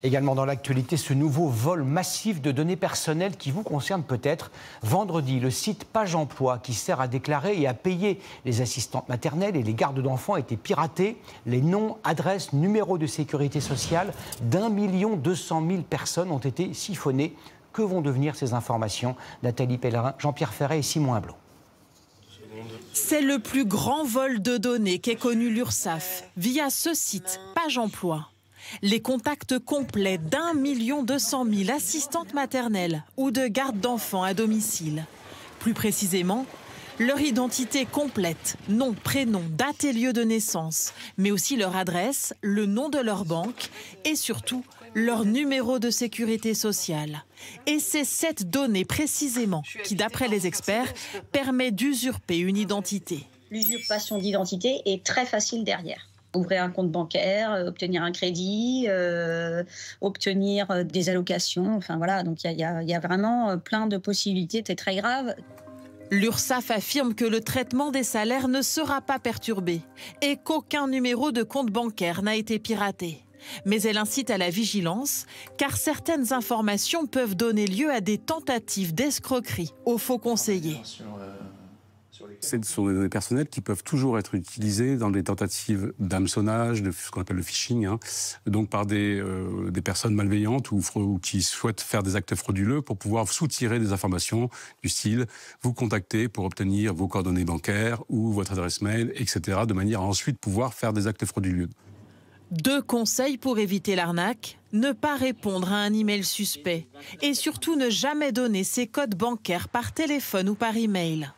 Également dans l'actualité, ce nouveau vol massif de données personnelles qui vous concerne peut-être. Vendredi, le site Page Emploi, qui sert à déclarer et à payer les assistantes maternelles et les gardes d'enfants, a été piraté. Les noms, adresses, numéros de sécurité sociale d'1 200 000 personnes ont été siphonnés. Que vont devenir ces informations? Nathalie Pellerin, Jean-Pierre Ferret et Simon Ablot. C'est le plus grand vol de données qu'ait connu l'URSSAF via ce site Page Emploi. Les contacts complets d'1 200 000 assistantes maternelles ou de gardes d'enfants à domicile. Plus précisément, leur identité complète, nom, prénom, date et lieu de naissance, mais aussi leur adresse, le nom de leur banque et surtout leur numéro de sécurité sociale. Et c'est cette donnée précisément qui, d'après les experts, permet d'usurper une identité. L'usurpation d'identité est très facile derrière. Ouvrir un compte bancaire, obtenir un crédit, obtenir des allocations, enfin voilà, donc il y a vraiment plein de possibilités, c'est très grave. L'URSSAF affirme que le traitement des salaires ne sera pas perturbé et qu'aucun numéro de compte bancaire n'a été piraté. Mais elle incite à la vigilance, car certaines informations peuvent donner lieu à des tentatives d'escroquerie aux faux conseillers. Ce sont des données personnelles qui peuvent toujours être utilisées dans des tentatives d'hameçonnage, de ce qu'on appelle le phishing, donc par des personnes malveillantes ou qui souhaitent faire des actes frauduleux pour pouvoir soutirer des informations du style vous contacter pour obtenir vos coordonnées bancaires ou votre adresse mail, etc., de manière à ensuite pouvoir faire des actes frauduleux. 2 conseils pour éviter l'arnaque: ne pas répondre à un email suspect et surtout ne jamais donner ses codes bancaires par téléphone ou par email.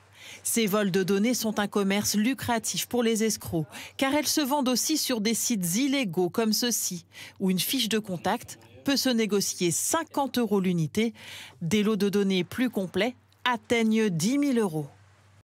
Ces vols de données sont un commerce lucratif pour les escrocs, car elles se vendent aussi sur des sites illégaux comme ceux-ci, où une fiche de contact peut se négocier 50 € l'unité. Des lots de données plus complets atteignent 10 000 €.